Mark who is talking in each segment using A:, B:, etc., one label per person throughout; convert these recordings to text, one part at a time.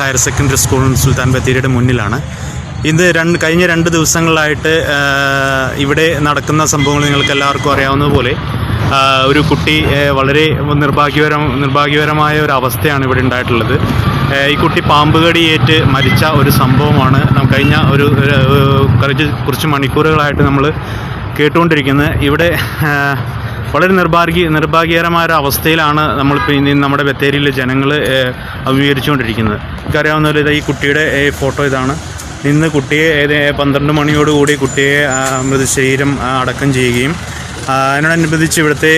A: Higher secondary school സുൽത്താൻ ബത്തേരിയുടെ മുന്നിലാണ്. ഇത് കഴിഞ്ഞ 2 ദിവസങ്ങളിലായിട്ട് ഇവിടെ നടക്കുന്ന സംഭവങ്ങൾ നിങ്ങൾക്ക് എല്ലാവർക്കും അറിയാവുന്നതുപോലെ ഒരു കുട്ടി വളരെ നിർഭാഗ്യകരമായ ഒരു അവസ്ഥയാണ് ഇവിടെ ഉണ്ടായിട്ടുള്ളത്. ഈ കുട്ടി പാമ്പ് കടിയേറ്റ് മരിച്ച ഒരു സംഭവമാണ് കഴിഞ്ഞ കുറച്ച് മണിക്കൂറുകളായിട്ട് നമ്മൾ കേട്ടുകൊണ്ടിരിക്കുന്നത്. ഇവിടെ വളരെ നിർഭാഗ്യകരമായ ഒരു അവസ്ഥയിലാണ് നമ്മളിപ്പോൾ ഇനി നമ്മുടെ ബത്തേരിയിലെ ജനങ്ങൾ അഭിമുഖീകരിച്ചുകൊണ്ടിരിക്കുന്നത്. എനിക്കറിയാവുന്ന പോലെ ഈ കുട്ടിയുടെ ഫോട്ടോ ഇതാണ്. ഇന്ന് കുട്ടിയെ 12 മണിയോടുകൂടി കുട്ടിയെ മൃതശരീരം അടക്കം ചെയ്യുകയും അതിനോടനുബന്ധിച്ച് ഇവിടുത്തെ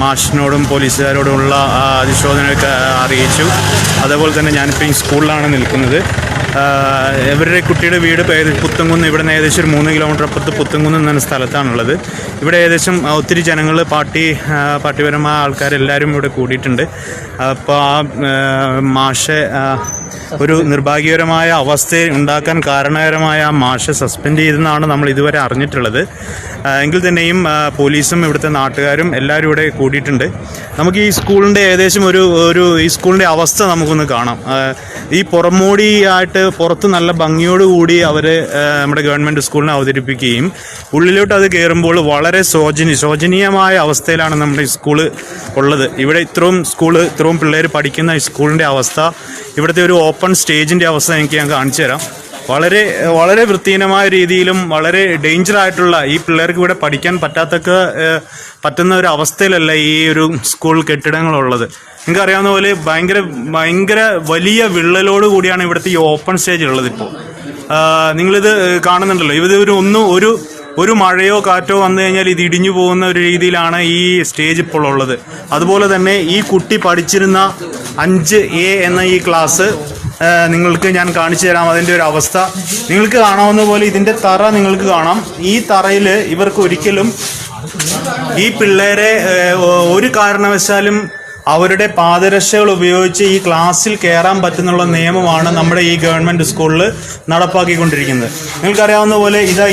A: മാഷിനോടും പോലീസുകാരോടുമുള്ള അതിശോധനയൊക്കെ അറിയിച്ചു. അതേപോലെ തന്നെ ഞാനിപ്പോൾ ഈ സ്കൂളിലാണ് നിൽക്കുന്നത്. ഇവരുടെ കുട്ടിയുടെ വീട് പുത്തൻകുന്ന്, ഇവിടെ നിന്ന് ഏകദേശം ഒരു 3 കിലോമീറ്റർ അപ്പുറത്ത് പുത്തൻകുന്ന് എന്ന സ്ഥലത്താണുള്ളത്. ഇവിടെ ഏകദേശം ഒത്തിരി ജനങ്ങൾ പാർട്ടിപരമായ ആൾക്കാരെല്ലാവരും ഇവിടെ കൂടിയിട്ടുണ്ട്. അപ്പോൾ ആ മാഷെ ഒരു നിർഭാഗ്യകരമായ അവസ്ഥ ഉണ്ടാക്കാൻ കാരണകരമായ ആ മാഷെ സസ്പെൻഡ് ചെയ്തെന്നാണ് നമ്മൾ ഇതുവരെ അറിഞ്ഞിട്ടുള്ളത്. എങ്കിൽ തന്നെയും പോലീസും ഇവിടുത്തെ നാട്ടുകാരും എല്ലാവരും ഇവിടെ കൂടിയിട്ടുണ്ട്. നമുക്ക് ഈ സ്കൂളിൻ്റെ ഏകദേശം ഈ സ്കൂളിൻ്റെ അവസ്ഥ നമുക്കൊന്ന് കാണാം. ഈ പുറമോടിയായിട്ട് പുറത്ത് നല്ല ഭംഗിയോടുകൂടി അവർ നമ്മുടെ ഗവൺമെൻറ് സ്കൂളിനെ അവതരിപ്പിക്കുകയും ഉള്ളിലോട്ട് അത് കയറുമ്പോൾ വളരെ ശോചനീയമായ അവസ്ഥയിലാണ് നമ്മുടെ ഈ സ്കൂള് ഉള്ളത്. ഇവിടെ ഇത്രയും പിള്ളേർ പഠിക്കുന്ന ഈ സ്കൂളിൻ്റെ അവസ്ഥ, ഇവിടുത്തെ ഒരു ഓപ്പൺ സ്റ്റേജിൻ്റെ അവസ്ഥ ഞാൻ കാണിച്ചു തരാം. വളരെ വൃത്തിഹീനമായ രീതിയിലും വളരെ ഡേഞ്ചറായിട്ടുള്ള, ഈ പിള്ളേർക്ക് ഇവിടെ പഠിക്കാൻ പറ്റുന്ന ഒരു അവസ്ഥയിലല്ല ഈ ഒരു സ്കൂൾ കെട്ടിടങ്ങളുള്ളത്. നിങ്ങൾക്കറിയാവുന്ന പോലെ ഭയങ്കര വലിയ വിള്ളലോട് കൂടിയാണ് ഇവിടുത്തെ ഈ ഓപ്പൺ സ്റ്റേജ് ഉള്ളത്. ഇപ്പോൾ നിങ്ങളിത് കാണുന്നുണ്ടല്ലോ. ഒരു മഴയോ കാറ്റോ വന്നു കഴിഞ്ഞാൽ ഇത് ഇടിഞ്ഞു പോകുന്ന ഒരു രീതിയിലാണ് ഈ സ്റ്റേജ് ഇപ്പോൾ ഉള്ളത്. അതുപോലെ തന്നെ ഈ കുട്ടി പഠിച്ചിരുന്ന 5A എന്ന ഈ ക്ലാസ് നിങ്ങൾക്ക് ഞാൻ കാണിച്ചു തരാം. അതിൻ്റെ ഒരു അവസ്ഥ നിങ്ങൾക്ക് കാണാവുന്ന പോലെ ഇതിൻ്റെ തറ നിങ്ങൾക്ക് കാണാം. ഈ തറയിൽ ഇവർക്ക് ഒരിക്കലും ഈ പിള്ളേരെ ഒരു കാരണവശാലും അവരുടെ പാദരക്ഷകൾ ഉപയോഗിച്ച് ഈ ക്ലാസ്സിൽ കയറാൻ പറ്റുന്നുള്ള നിയമമാണ് നമ്മുടെ ഈ ഗവൺമെൻറ് സ്കൂളിൽ നടപ്പാക്കിക്കൊണ്ടിരിക്കുന്നത്. നിങ്ങൾക്കറിയാവുന്ന പോലെ ഇതാ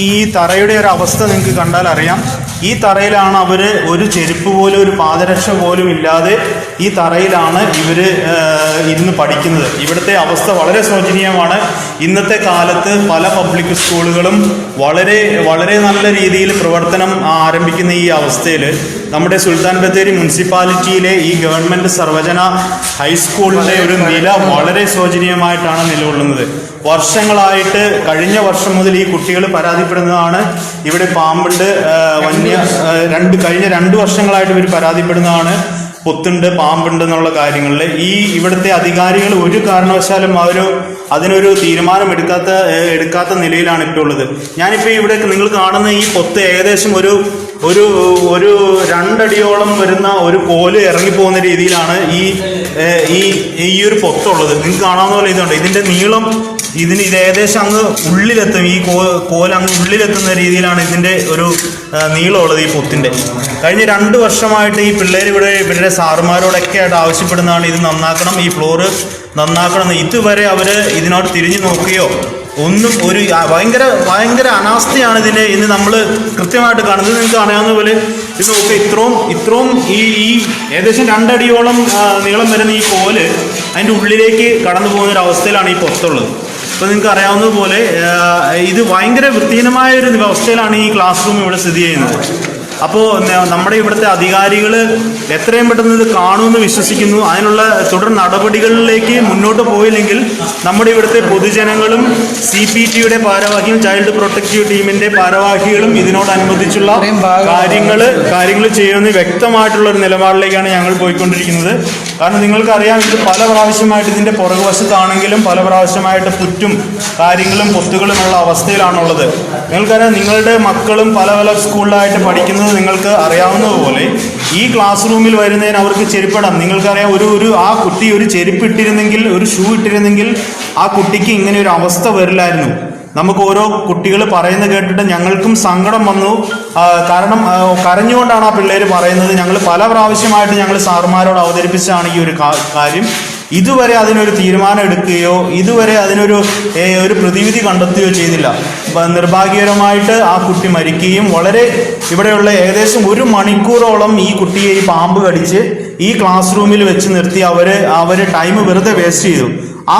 A: ഈ തറയുടെ ഒരു അവസ്ഥ നിങ്ങൾക്ക് കണ്ടാൽ അറിയാം. ഈ തറയിലാണ് അവർ ഒരു ചെരുപ്പ് പോലും ഒരു പാദരക്ഷ പോലും ഇല്ലാതെ ഈ തറയിലാണ് ഇവർ ഇരുന്ന് പഠിക്കുന്നത്. ഇവിടുത്തെ അവസ്ഥ വളരെ ശോചനീയമാണ്. ഇന്നത്തെ കാലത്ത് പല പബ്ലിക് സ്കൂളുകളും വളരെ നല്ല രീതിയിൽ പ്രവർത്തനം ആരംഭിക്കുന്ന ഈ അവസ്ഥയിൽ നമ്മുടെ സുൽത്താൻ ബത്തേരി മുനിസിപ്പാലിറ്റിയിലെ ഈ ഗവൺമെൻറ് സർവജന ഹൈസ്കൂളിൻ്റെ ഒരു നില വളരെ ശോചനീയമായിട്ടാണ് നിലകൊള്ളുന്നത്. വർഷങ്ങളായിട്ട് കഴിഞ്ഞ വർഷം മുതൽ ഈ കുട്ടികൾ പരാതിപ്പെടുന്നതാണ്. ഇവിടെ പാമ്പുണ്ട്, കഴിഞ്ഞ 2 വർഷങ്ങളായിട്ട് ഇവർ പരാതിപ്പെടുന്നതാണ്. പൊത്തുണ്ട്, പാമ്പുണ്ട് എന്നുള്ള കാര്യങ്ങളിൽ ഇവിടുത്തെ അധികാരികൾ ഒരു കാരണവശാലും അതിനൊരു തീരുമാനം എടുക്കാത്ത നിലയിലാണ് ഇപ്പോൾ ഉള്ളത്. ഞാനിപ്പോൾ ഇവിടെ നിങ്ങൾ കാണുന്ന ഈ പൊത്ത് ഏകദേശം ഒരു 2 അടിയോളം വരുന്ന ഒരു കോല് ഇറങ്ങിപ്പോകുന്ന രീതിയിലാണ് ഈ ഒരു പൊത്തുള്ളത്. നിങ്ങൾക്ക് കാണാവുന്ന പോലെ ഇതുണ്ട്. ഇതിൻ്റെ നീളം ഇത് ഏകദേശം അങ്ങ് ഉള്ളിലെത്തും. ഈ കോല് അങ്ങ് ഉള്ളിലെത്തുന്ന രീതിയിലാണ് ഇതിൻ്റെ ഒരു നീളമുള്ളത് ഈ പൊത്തിൻ്റെ. കഴിഞ്ഞ 2 വർഷമായിട്ട് ഈ പിള്ളേർ ഇവരുടെ സാറുമാരോടൊക്കെ ആയിട്ട് ആവശ്യപ്പെടുന്നതാണ് ഇത് നന്നാക്കണം, ഈ ഫ്ലോറ് നന്നാക്കണം. ഇതുവരെ അവർ ഇതിനോട് തിരിഞ്ഞു നോക്കുകയോ ഒന്നും ഭയങ്കര അനാസ്ഥയാണ് ഇന്ന് നമ്മൾ കൃത്യമായിട്ട് കാണുന്നത്. നിങ്ങൾക്ക് അറിയാവുന്ന പോലെ ഇത് നോക്കുക. ഇത്രയും ഈ ഏകദേശം 2 അടിയോളം നീളം വരുന്ന ഈ കോല് അതിൻ്റെ ഉള്ളിലേക്ക് കടന്നു പോകുന്ന ഒരു അവസ്ഥയിലാണ് ഈ പുറത്തുള്ളത്. അപ്പോൾ നിങ്ങൾക്ക് അറിയാവുന്നതുപോലെ ഇത് ഭയങ്കര വൃത്തിഹീനമായ ഒരു അവസ്ഥയിലാണ് ഈ ക്ലാസ് റൂം ഇവിടെ സ്ഥിതി ചെയ്യുന്നത്. അപ്പോൾ നമ്മുടെ ഇവിടുത്തെ അധികാരികൾ എത്രയും പെട്ടെന്ന് ഇത് കാണുമെന്ന് വിശ്വസിക്കുന്നു. അതിനുള്ള തുടർ നടപടികളിലേക്ക് മുന്നോട്ട് പോയില്ലെങ്കിൽ നമ്മുടെ ഇവിടുത്തെ പൊതുജനങ്ങളും CPTയുടെ ഭാരവാഹിയും ചൈൽഡ് പ്രൊട്ടക്റ്റീവ് ടീമിൻ്റെ ഭാരവാഹികളും ഇതിനോടനുബന്ധിച്ചുള്ള കാര്യങ്ങൾ ചെയ്യുന്ന വ്യക്തമായിട്ടുള്ള ഒരു നിലപാടിലേക്കാണ് ഞങ്ങൾ പോയിക്കൊണ്ടിരിക്കുന്നത്. കാരണം നിങ്ങൾക്കറിയാം, ഇത് പല പ്രാവശ്യമായിട്ട് ഇതിൻ്റെ പുറകുവശത്താണെങ്കിലും പല പ്രാവശ്യമായിട്ട് പുറ്റും കാര്യങ്ങളും പൊത്തുകളുമുള്ള അവസ്ഥയിലാണുള്ളത്. നിങ്ങൾക്കറിയാം, നിങ്ങളുടെ മക്കളും പല സ്കൂളിലായിട്ട് പഠിക്കുന്നത് നിങ്ങൾക്ക് അറിയാവുന്നതുപോലെ ഈ ക്ലാസ് റൂമിൽ വരുന്നതിന് അവർക്ക് ചെരുപ്പിടാം. നിങ്ങൾക്കറിയാം, ആ കുട്ടി ഒരു ചെരുപ്പ് ഇട്ടിരുന്നെങ്കിൽ, ഒരു ഷൂ ഇട്ടിരുന്നെങ്കിൽ ആ കുട്ടിക്ക് ഇങ്ങനെ ഒരു അവസ്ഥ വരില്ലായിരുന്നു. നമുക്ക് ഓരോ കുട്ടികൾ പറയുന്നത് കേട്ടിട്ട് ഞങ്ങൾക്കും സങ്കടം വന്നു. കാരണം കരഞ്ഞുകൊണ്ടാണ് ആ പിള്ളേർ പറയുന്നത്. ഞങ്ങൾ പല പ്രാവശ്യമായിട്ട് സാറുമാരോട് അവതരിപ്പിച്ചാണ് ഈ ഒരു കാര്യം. ഇതുവരെ അതിനൊരു തീരുമാനം എടുക്കുകയോ ഇതുവരെ അതിനൊരു ഒരു പ്രതിവിധി കണ്ടെത്തുകയോ ചെയ്തില്ല. നിർഭാഗ്യകരമായിട്ട് ആ കുട്ടി മരിക്കുകയും വളരെ ഇവിടെയുള്ള ഏകദേശം 1 മണിക്കൂറോളം ഈ കുട്ടിയെ ഈ പാമ്പ് കടിച്ച് ഈ ക്ലാസ് റൂമിൽ വെച്ച് നിർത്തി അവർ ടൈം വെറുതെ വേസ്റ്റ് ചെയ്തു. ആ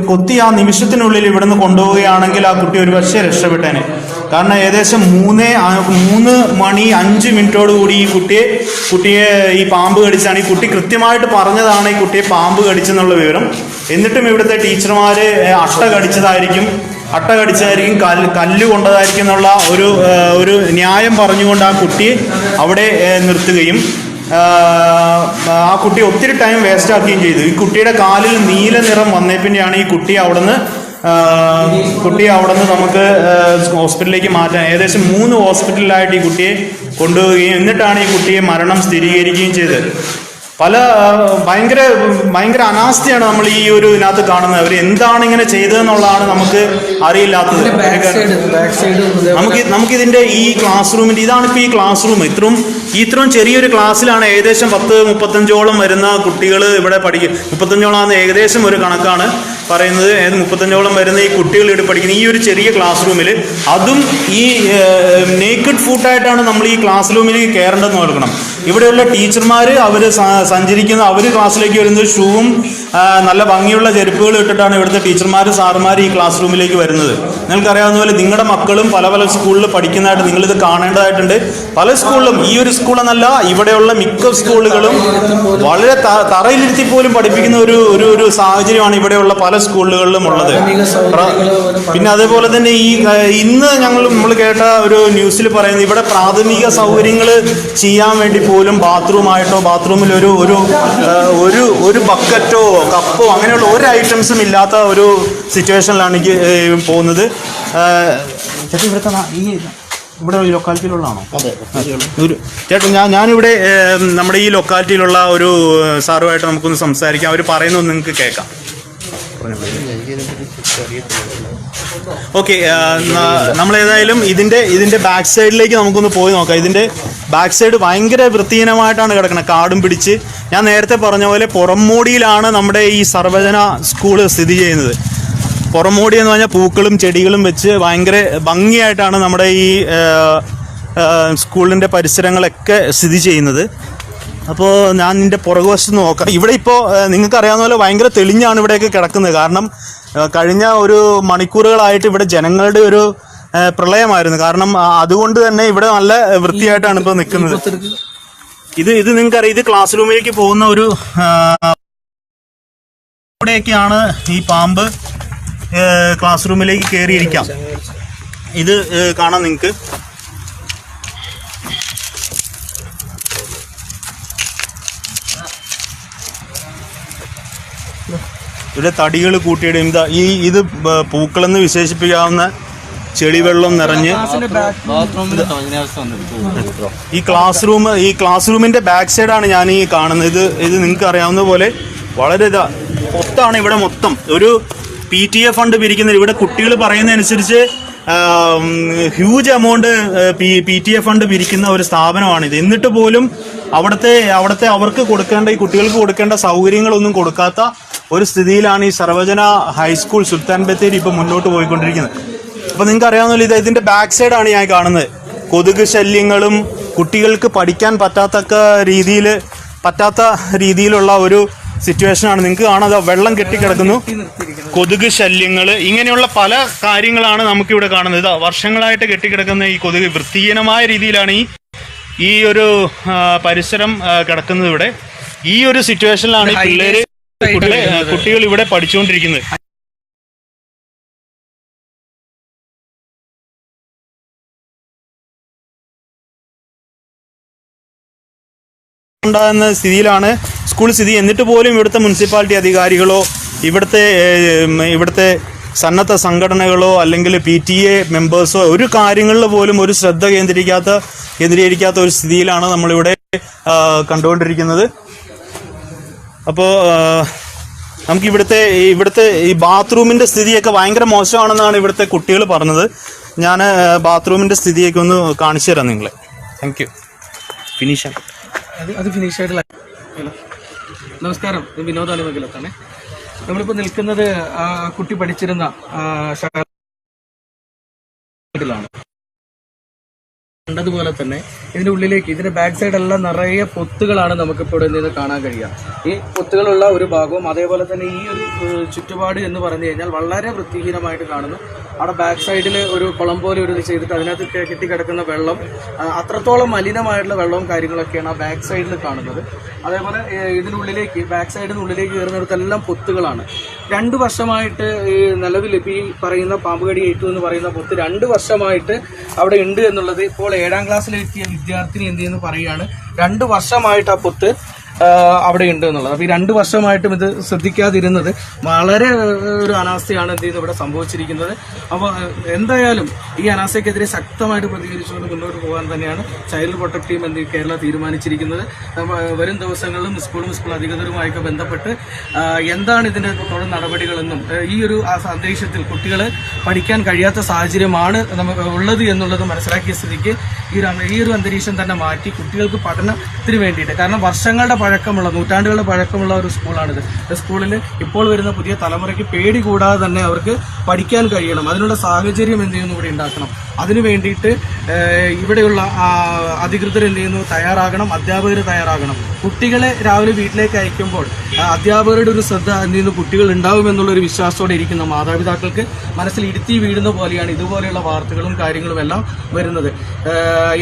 A: കൊത്തി ആ നിമിഷത്തിനുള്ളിൽ ഇവിടുന്ന് കൊണ്ടുപോവുകയാണെങ്കിൽ ആ കുട്ടി ഒരു പക്ഷേ രക്ഷപ്പെട്ടേനെ. കാരണം ഏകദേശം 3:05 കൂടി ഈ കുട്ടിയെ ഈ പാമ്പ് കടിച്ചാണ്. ഈ കുട്ടി കൃത്യമായിട്ട് പറഞ്ഞതാണ് ഈ കുട്ടിയെ പാമ്പ് കടിച്ചെന്നുള്ള വിവരം. എന്നിട്ടും ഇവിടുത്തെ ടീച്ചർമാർ അട്ട കടിച്ചതായിരിക്കും കല്ല് കൊണ്ടതായിരിക്കും എന്നുള്ള ഒരു ന്യായം പറഞ്ഞുകൊണ്ട് ആ കുട്ടിയെ അവിടെ നിർത്തുകയും ആ കുട്ടി ഒത്തിരി ടൈം വേസ്റ്റ് ആക്കുകയും ചെയ്തു. ഈ കുട്ടിയുടെ കാലിൽ നീല നിറം വന്നേ പിന്നെയാണ് ഈ കുട്ടിയെ അവിടുന്ന് നമുക്ക് ഹോസ്പിറ്റലിലേക്ക് മാറ്റാൻ ഏകദേശം 3 ഹോസ്പിറ്റലിലായിട്ട് ഈ കുട്ടിയെ കൊണ്ടുപോവുകയും എന്നിട്ടാണ് ഈ കുട്ടിയെ മരണം സ്ഥിരീകരിക്കുകയും ചെയ്തത്. ഭയങ്കര അനാസ്ഥയാണ് നമ്മൾ ഈ ഒരു ഇതിനകത്ത് കാണുന്നത്. അവർ എന്താണ് ഇങ്ങനെ ചെയ്തതെന്നുള്ളതാണ് നമുക്ക് അറിയില്ലാത്തത്. നമുക്കിതിന്റെ ഈ ക്ലാസ് റൂമിന്റെ ഇതാണിപ്പോൾ ഈ ക്ലാസ് റൂം. ഇത്രയും ചെറിയൊരു ക്ലാസ്സിലാണ് ഏകദേശം 10-35ഓളം വരുന്ന കുട്ടികൾ ഇവിടെ പഠിക്കും. 35ഓളം ഏകദേശം ഒരു കണക്കാണ് പറയുന്നത്. 35ഓളം വരുന്ന ഈ കുട്ടികൾ ഇവിടെ പഠിക്കുന്നത് ഈ ഒരു ചെറിയ ക്ലാസ് റൂമിൽ. അതും ഈ നേക്കഡ് ഫുട്ടായിട്ടാണ് നമ്മൾ ഈ ക്ലാസ് റൂമിൽ കയറേണ്ടതെന്ന് ഓർക്കണം. ഇവിടെയുള്ള ടീച്ചർമാർ അവർ ക്ലാസ്സിലേക്ക് വരുന്നത് ഷൂവും നല്ല ഭംഗിയുള്ള ചെരുപ്പുകൾ ഇട്ടിട്ടാണ് ഇവിടുത്തെ ടീച്ചർമാർ സാറുമാർ ഈ ക്ലാസ് റൂമിലേക്ക് വരുന്നത്. നിങ്ങൾക്കറിയാവുന്ന പോലെ നിങ്ങളുടെ മക്കളും പല സ്കൂളിൽ പഠിക്കുന്നതായിട്ട് നിങ്ങളിത് കാണേണ്ടതായിട്ടുണ്ട്. പല സ്കൂളിലും ഈ ഒരു സ്കൂളെന്നല്ല ഇവിടെയുള്ള മിക്ക സ്കൂളുകളും വളരെ തറയിലിരുത്തി പോലും പഠിപ്പിക്കുന്ന ഒരു സാഹചര്യമാണ് ഇവിടെയുള്ള പല സ്കൂളുകളിലും ഉള്ളത്. പിന്നെ അതേപോലെ തന്നെ ഇന്ന് നമ്മൾ കേട്ട ഒരു ന്യൂസിൽ പറയുന്നത് ഇവിടെ പ്രാഥമിക സൗകര്യങ്ങൾ ചെയ്യാൻ വേണ്ടി പോലും ബാത്റൂമിൽ ഒരു ബക്കറ്റോ കപ്പോ അങ്ങനെയുള്ള ഒരു ഐറ്റംസും ഇല്ലാത്ത ഒരു സിറ്റുവേഷനിലാണ് എനിക്ക് പോകുന്നത്. ഇവിടെ ഈ ലൊക്കാലിറ്റിയിലുള്ളതാണോ? ചേട്ടൻ ഞാനിവിടെ നമ്മുടെ ഈ ലൊക്കാലിറ്റിയിലുള്ള ഒരു സാറുമായിട്ട് നമുക്കൊന്ന് സംസാരിക്കാം. അവർ പറയുന്നത് നിങ്ങൾക്ക് കേൾക്കാം. ഓക്കെ, നമ്മളേതായാലും ഇതിന്റെ ബാക്ക് സൈഡിലേക്ക് നമുക്കൊന്ന് പോയി നോക്കാം. ഇതിന്റെ ബാക്ക് സൈഡ് ഭയങ്കര വൃത്തിഹീനമായിട്ടാണ് കിടക്കുന്നത്, കാടും പിടിച്ച്. ഞാൻ നേരത്തെ പറഞ്ഞ പോലെ പുറമോടിയിലാണ് നമ്മുടെ ഈ സർവജന സ്കൂള് സ്ഥിതി ചെയ്യുന്നത്. പുറമോടി എന്ന് പറഞ്ഞാൽ പൂക്കളും ചെടികളും വെച്ച് ഭയങ്കര ഭംഗിയായിട്ടാണ് നമ്മുടെ ഈ സ്കൂളിൻ്റെ പരിസരങ്ങളൊക്കെ സ്ഥിതി ചെയ്യുന്നത്. അപ്പോൾ ഞാൻ ഇതിൻ്റെ പുറകുവശത്ത് നോക്കാം. ഇവിടെ ഇപ്പോൾ നിങ്ങൾക്കറിയാവുന്ന പോലെ ഭയങ്കര തെളിഞ്ഞാണ് ഇവിടെയൊക്കെ കിടക്കുന്നത്. കാരണം കഴിഞ്ഞ ഒരു മണിക്കൂറുകളായിട്ട് ഇവിടെ ജനങ്ങളുടെ ഒരു പ്രളയമായിരുന്നു. കാരണം അതുകൊണ്ട് തന്നെ ഇവിടെ നല്ല വൃത്തിയായിട്ടാണ് ഇപ്പോൾ നിൽക്കുന്നത്. ഇത് നിങ്ങൾക്കറിയാം, ഇത് ക്ലാസ് റൂമിലേക്ക് പോകുന്ന ഒരു ഇവിടെയൊക്കെയാണ് ഈ പാമ്പ് ക്ലാസ് റൂമിലേക്ക് കയറിയിരിക്കാം. ഇത് കാണാം നിങ്ങൾക്ക്. ഇവിടെ തടികൾ കൂട്ടിയിടും. ഇത് പൂക്കളെന്ന് വിശേഷിപ്പിക്കാവുന്ന ചെളിവെള്ളം നിറഞ്ഞ് ഈ ക്ലാസ് റൂമിന്റെ ബാക്ക് സൈഡാണ് ഞാൻ ഈ കാണുന്നത്. ഇത് നിങ്ങൾക്ക് അറിയാവുന്ന പോലെ വളരെ മൊത്തമാണ് ഇവിടെ മൊത്തം ഒരു PTA ഫണ്ട് പിരിക്കുന്നത്. ഇവിടെ കുട്ടികൾ പറയുന്നതനുസരിച്ച് ഹ്യൂജ് എമൗണ്ട് PTA ഫണ്ട് പിരിക്കുന്ന ഒരു സ്ഥാപനമാണിത്. എന്നിട്ട് പോലും അവിടുത്തെ അവർക്ക് കൊടുക്കേണ്ട ഈ കുട്ടികൾക്ക് കൊടുക്കേണ്ട സൗകര്യങ്ങളൊന്നും കൊടുക്കാത്ത ഒരു സ്ഥിതിയിലാണ് ഈ സർവജന ഹൈസ്കൂൾ സുൽത്താൻ ബത്തേരി ഇപ്പോൾ മുന്നോട്ട് പോയിക്കൊണ്ടിരിക്കുന്നത്. അപ്പോൾ നിങ്ങൾക്ക് അറിയാവുന്ന ഇതിന്റെ ബാക്ക് സൈഡാണ് ഞാൻ കാണുന്നത്. കൊതുക് ശല്യങ്ങളും കുട്ടികൾക്ക് പഠിക്കാൻ പറ്റാത്ത രീതിയിലുള്ള ഒരു സിറ്റുവേഷനാണ്. നിങ്ങൾക്ക് കാണാം, വെള്ളം കെട്ടിക്കിടക്കുന്നു, കൊതുക് ശല്യങ്ങൾ, ഇങ്ങനെയുള്ള പല കാര്യങ്ങളാണ് നമുക്കിവിടെ കാണുന്നത്. വർഷങ്ങളായിട്ട് കെട്ടിക്കിടക്കുന്ന ഈ കൊതുക് വൃത്തിഹീനമായ രീതിയിലാണ് ഈ ഒരു പരിസരം കിടക്കുന്നത്. ഇവിടെ ഈ ഒരു സിറ്റുവേഷനിലാണ് കുട്ടികൾ ഇവിടെ പഠിച്ചുകൊണ്ടിരിക്കുന്നത്. ഉണ്ടാകുന്ന സ്ഥിതിയിലാണ് സ്കൂൾ സ്ഥിതി. എന്നിട്ട് പോലും ഇവിടുത്തെ മുനിസിപ്പാലിറ്റി അധികാരികളോ ഇവിടുത്തെ സന്നദ്ധ സംഘടനകളോ അല്ലെങ്കിൽ PTA മെമ്പേഴ്സോ ഒരു കാര്യങ്ങളിൽ പോലും ഒരു ശ്രദ്ധ കേന്ദ്രീകരിക്കാത്ത ഒരു സ്ഥിതിയിലാണ് നമ്മളിവിടെ കണ്ടുകൊണ്ടിരിക്കുന്നത്. അപ്പോൾ നമുക്ക് ഇവിടുത്തെ ഈ ബാത്റൂമിൻ്റെ സ്ഥിതിയൊക്കെ ഭയങ്കര മോശമാണെന്നാണ് ഇവിടുത്തെ കുട്ടികൾ പറഞ്ഞത്. ഞാൻ ബാത്റൂമിൻ്റെ സ്ഥിതിയൊക്കെ ഒന്ന് കാണിച്ചു തരാം നിങ്ങളെ. Thank you. ഫിനിഷ്
B: നമസ്കാരം, വിനോദാണ് മംഗലത്താണ്. നമ്മളിപ്പോൾ നിൽക്കുന്നത് കുട്ടി പഠിച്ചിരുന്ന ാണ്. കണ്ടതുപോലെ തന്നെ ഇതിന്റെ ഉള്ളിലേക്ക് ഇതിന്റെ ബാക്ക് സൈഡ് എല്ലാം നിറയെ പൊത്തുകളാണ് നമുക്കിപ്പോൾ ഇവിടെ നിന്ന് കാണാൻ കഴിയുക. ഈ പൊത്തുകളുള്ള ഒരു ഭാഗവും അതേപോലെ തന്നെ ഈ ഒരു ചുറ്റുപാട് എന്ന് പറഞ്ഞു കഴിഞ്ഞാൽ വളരെ വൃത്തിഹീനമായിട്ട് കാണുന്നു. അവിടെ ബാക്ക് സൈഡിൽ ഒരു കുളം പോലെ ഒരു ഇത് ചെയ്തിട്ട് അതിനകത്ത് കെട്ടിക്കിടക്കുന്ന വെള്ളം, അത്രത്തോളം മലിനമായിട്ടുള്ള വെള്ളവും കാര്യങ്ങളൊക്കെയാണ് ആ ബാക്ക് സൈഡിൽ കാണുന്നത്. അതേപോലെ ഇതിനുള്ളിലേക്ക് ബാക്ക് സൈഡിന് ഉള്ളിലേക്ക് കയറുന്നിടത്തെല്ലാം പൊത്തുകളാണ്. 2 വർഷമായിട്ട് ഈ നിലവിൽ ഇപ്പോൾ ഈ പറയുന്ന പാമ്പുകടി ഏറ്റു എന്ന് പറയുന്ന പൊത്ത് 2 വർഷമായിട്ട് അവിടെ ഉണ്ട് എന്നുള്ളത് ഇപ്പോൾ 7ാം ക്ലാസ്സിലെത്തിയ വിദ്യാർത്ഥിനി എന്ത് ചെയ്യുന്നു പറയുകയാണ്. 2 വർഷമായിട്ട് ആ പൊത്ത് അവിടെ ഉണ്ട് എന്നുള്ളത്. അപ്പോൾ ഈ 2 വർഷമായിട്ടും ഇത് ശ്രദ്ധിക്കാതിരുന്നത് വളരെ ഒരു അനാസ്ഥയാണ് എന്ത് ചെയ്യുന്നത് ഇവിടെ സംഭവിച്ചിരിക്കുന്നത്. അപ്പോൾ എന്തായാലും ഈ അനാസ്ഥയ്ക്കെതിരെ ശക്തമായിട്ട് പ്രതികരിച്ചുകൊണ്ട് മുന്നോട്ട് പോകാൻ തന്നെയാണ് ചൈൽഡ് പ്രൊട്ടക്ട് ടീം കേരള തീരുമാനിച്ചിരിക്കുന്നത്. വരും ദിവസങ്ങളിലും സ്കൂൾ അധികൃതരുമായൊക്കെ ബന്ധപ്പെട്ട് എന്താണ് ഇതിന്റെ തുടർ നടപടികളെന്നും ഈ ഒരു അന്തരീക്ഷത്തിൽ കുട്ടികൾ പഠിക്കാൻ കഴിയാത്ത സാഹചര്യമാണ് നമുക്ക് ഉള്ളത് എന്നുള്ളത് മനസ്സിലാക്കിയ സ്ഥിതിക്ക് ഈ ഒരു അന്തരീക്ഷം തന്നെ മാറ്റി കുട്ടികൾക്ക് പഠനത്തിന് വേണ്ടിയിട്ട്, കാരണം വർഷങ്ങളുടെ പഴക്കമുള്ള, നൂറ്റാണ്ടുകളുടെ പഴക്കമുള്ള ഒരു സ്കൂളാണിത്. സ്കൂളിൽ ഇപ്പോൾ വരുന്ന പുതിയ തലമുറയ്ക്ക് പേടി കൂടാതെ തന്നെ അവർക്ക് പഠിക്കാൻ കഴിയണം. അതിനുള്ള സാഹചര്യം എന്ത് ചെയ്യുന്നു ഇവിടെ ഉണ്ടാക്കണം. അതിനു വേണ്ടിയിട്ട് ഇവിടെയുള്ള അധികൃതർ എന്ത് ചെയ്യുന്നു തയ്യാറാകണം, അധ്യാപകർ തയ്യാറാകണം. കുട്ടികളെ രാവിലെ വീട്ടിലേക്ക് അയക്കുമ്പോൾ അധ്യാപകരുടെ ഒരു ശ്രദ്ധ എന്ത് ചെയ്യുന്നു കുട്ടികൾ ഉണ്ടാവുമെന്നുള്ളൊരു വിശ്വാസത്തോടെ ഇരിക്കുന്ന മാതാപിതാക്കൾക്ക് മനസ്സിൽ ഇരുത്തി വീഴുന്ന പോലെയാണ് ഇതുപോലെയുള്ള വാർത്തകളും കാര്യങ്ങളും എല്ലാം വരുന്നത്.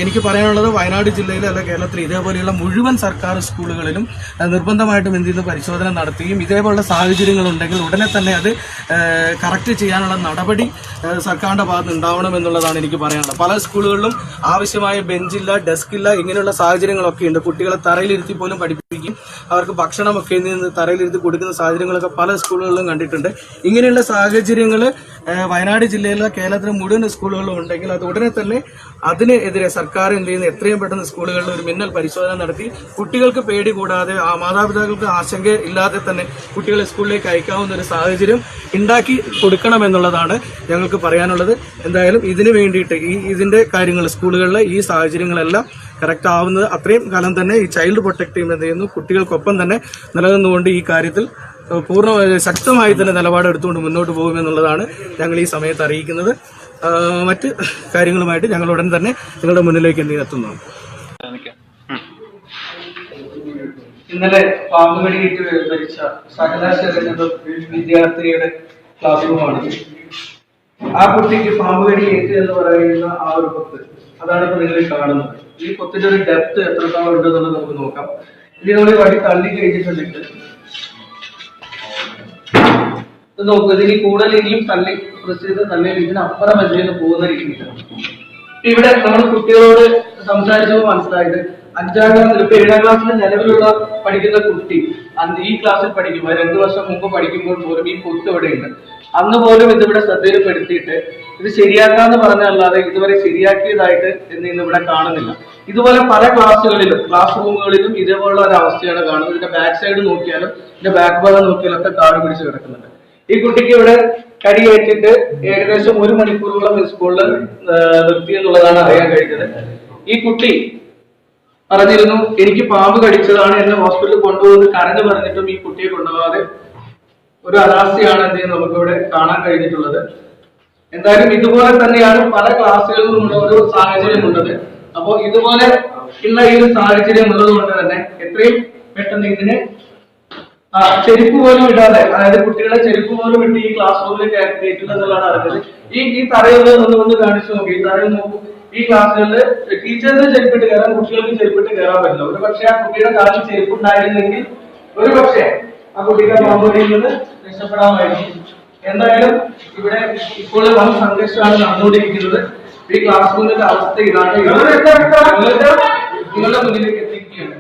B: എനിക്ക് പറയാനുള്ളത് വയനാട് ജില്ലയിൽ അല്ല കേരളത്തിൽ ഇതേപോലെയുള്ള മുഴുവൻ സർക്കാർ സ്കൂളുകളിലും നിർബന്ധമായിട്ടും എന്ത് ചെയ്യുന്നു പരിശോധന നടത്തുകയും ഇതേപോലുള്ള സാഹചര്യങ്ങളുണ്ടെങ്കിൽ ഉടനെ തന്നെ അത് കറക്റ്റ് ചെയ്യാനുള്ള നടപടി സർക്കാരിന്റെ ഭാഗത്ത് ഉണ്ടാവണമെന്നുള്ളതാണ് എനിക്ക് പറയാനുള്ളത്. പല സ്കൂളുകളിലും ആവശ്യമായ ബെഞ്ചില്ല, ഡെസ്കില്ല, ഇങ്ങനെയുള്ള സാഹചര്യങ്ങളൊക്കെ ഉണ്ട്. കുട്ടികളെ തറയിലിരുത്തി പോലും പഠിപ്പിക്കും. അവർക്ക് ഭക്ഷണമൊക്കെ തറയിലിരുത്തി കൊടുക്കുന്ന സാഹചര്യങ്ങളൊക്കെ പല സ്കൂളുകളിലും കണ്ടിട്ടുണ്ട്. ഇങ്ങനെയുള്ള സാഹചര്യങ്ങൾ വയനാട് ജില്ലയിലെ കേരളത്തിലെ മുഴുവൻ സ്കൂളുകളിലും ഉണ്ടെങ്കിൽ അത് ഉടനെ തന്നെ അതിനെതിരെ സർക്കാർ എന്ത് ചെയ്യുന്നു എത്രയും പെട്ടെന്ന് സ്കൂളുകളിൽ ഒരു മിന്നൽ പരിശോധന നടത്തി കുട്ടികൾക്ക് പേടി കൂടാതെ മാതാപിതാക്കൾക്ക് ആശങ്ക ഇല്ലാതെ തന്നെ കുട്ടികളെ സ്കൂളിലേക്ക് അയക്കാവുന്ന ഒരു സാഹചര്യം ഉണ്ടാക്കി കൊടുക്കണമെന്നുള്ളതാണ് ഞങ്ങൾക്ക് പറയാനുള്ളത്. എന്തായാലും ഇതിനു വേണ്ടിയിട്ട് ഇതിന്റെ കാര്യങ്ങൾ സ്കൂളുകളിലെ ഈ സാഹചര്യങ്ങളെല്ലാം കറക്റ്റ് ആവുന്നത് അത്രയും കാലം തന്നെ ഈ ചൈൽഡ് പ്രൊട്ടക്ട് ടീം എന്ത് ചെയ്യുന്നു കുട്ടികൾക്കൊപ്പം തന്നെ നിലനിന്നുകൊണ്ട് ഈ കാര്യത്തിൽ ശക്തമായി തന്നെ നിലപാടെടുത്തുകൊണ്ട് മുന്നോട്ട് പോകുമെന്നുള്ളതാണ് ഞങ്ങൾ ഈ സമയത്ത് അറിയിക്കുന്നത്. മറ്റ് കാര്യങ്ങളുമായിട്ട് ഞങ്ങൾ ഉടൻ തന്നെ നിങ്ങളുടെ മുന്നിലേക്ക് എന്ത് എത്തുന്നതാണ്. ഇന്നലെ പാമ്പുകടിയേറ്റ് മരിച്ച സർവകലാശാല വിദ്യാർത്ഥിനിയുടെ ക്ലാസ് റൂമാണ്. ആ കുട്ടിക്ക് പാമ്പുകടിയേറ്റ് എന്ന് പറയുന്ന ആ ഒരു പൊത്ത്, അതാണ് ഇപ്പൊ നിങ്ങൾ കാണുന്നത്. ഈ പൊത്തിന്റെ ഒരു ഡെപ്ത് എത്രത്തോളം ഉണ്ടെന്നുള്ളത് നമുക്ക് നോക്കാം. ഇനി നമ്മൾ വടി തള്ളി കഴിഞ്ഞിട്ടുണ്ടെങ്കിൽ നോക്കുക, ഇതിന് കൂടുതൽ ഇനിയും തള്ളി പ്രസ് ചെയ്ത് തള്ളിയിൽ ഇതിനപ്പുറം വലിയ പോകുന്ന രീതിയിലാണ്. ഇവിടെ നമ്മൾ കുട്ടികളോട് സംസാരിച്ചപ്പോൾ മനസ്സിലായത് 5ാം ക്ലാസ്സിൽ ഇപ്പൊ 7ാം ക്ലാസ്സിൽ നിലവിലുള്ള പഠിക്കുന്ന കുട്ടി ഈ ക്ലാസ്സിൽ പഠിക്കുമ്പോൾ 2 വർഷം മുമ്പ് പഠിക്കുമ്പോൾ പോലും ഈ പൊത്ത് ഇവിടെയുണ്ട്. അന്ന് പോലും ഇതിവിടെ ശ്രദ്ധയിൽപ്പെടുത്തിയിട്ട് ഇത് ശരിയാക്കാന്ന് പറഞ്ഞല്ലാതെ ഇതുവരെ ശരിയാക്കിയതായിട്ട് ഇന്ന് ഇവിടെ കാണുന്നില്ല. ഇതുപോലെ പല ക്ലാസ്സുകളിലും ക്ലാസ് റൂമുകളിലും ഇതേപോലുള്ള ഒരു അവസ്ഥയാണ് കാണുന്നത്. ഇതിന്റെ ബാക്ക് സൈഡ് നോക്കിയാലും ഇതിന്റെ ബാക്ക് ഭാഗം നോക്കിയാലും ഒക്കെ കാട് പിടിച്ച് കിടക്കുന്നുണ്ട്. ഈ കുട്ടിക്ക് ഇവിടെ കടിയേറ്റിട്ട് ഏകദേശം 1 മണിക്കൂറോളം സ്കൂളിൽ നിർത്തി എന്നുള്ളതാണ് അറിയാൻ കഴിഞ്ഞത്. ഈ കുട്ടി പറഞ്ഞിരുന്നു, എനിക്ക് പാമ്പ് കടിച്ചതാണ്, എന്നെ ഹോസ്പിറ്റലിൽ കൊണ്ടുപോകുന്നത് കരഞ്ഞു പറഞ്ഞിട്ടും ഈ കുട്ടിയെ കൊണ്ടുപോകാതെ ഒരു അനാസ്ഥയാണ് എന്ത് ചെയ്യുന്നത് നമുക്കിവിടെ കാണാൻ കഴിഞ്ഞിട്ടുള്ളത്. എന്തായാലും ഇതുപോലെ തന്നെയാണ് പല ക്ലാസ്സുകളിലുമുള്ള ഒരു സാഹചര്യം ഉള്ളത്. അപ്പോൾ ഇതുപോലെ ഉള്ള ഈ ഒരു സാഹചര്യം ഉള്ളത് കൊണ്ട് തന്നെ എത്രയും പെട്ടെന്ന് ഇതിന് ചെരുപ്പ് പോലും ഇടാതെ, അതായത് കുട്ടികളെ ചെരുപ്പ് പോലും ഇട്ട് ഈ ക്ലാസ് റൂമിൽ കയറ്റില്ല എന്നുള്ളതാണ് അറിഞ്ഞത്. ഈ തറയിൽ ഒന്ന് കാണിച്ചു നോക്കി. ഈ തറയിൽ നോക്കൂ, ഈ ക്ലാസ്സുകളിൽ ടീച്ചേഴ്സിന് ചെരുപ്പിട്ട് കയറാൻ, കുട്ടികൾക്ക് ചെരുപ്പിട്ട് കയറാൻ പറ്റില്ല. ഒരു പക്ഷേ ആ കുട്ടിയുടെ കാലിൽ ചെരുപ്പ് ഉണ്ടായിരുന്നെങ്കിൽ ഒരു പക്ഷേ ആ കുട്ടിക്ക് പാമ്പുകടിയിൽ നിന്ന് രക്ഷപ്പെടാമായിരുന്നു. എന്തായാലും ഇവിടെ ഇപ്പോൾ വൻ സംഘർഷമാണ് നടന്നുകൊണ്ടിരിക്കുന്നത്. ഈ ക്ലാസ് റൂമിന്റെ അവസ്ഥ ഇതാണ്. നിങ്ങളുടെ മുന്നിലേക്ക് എത്തിക്കുകയാണ്.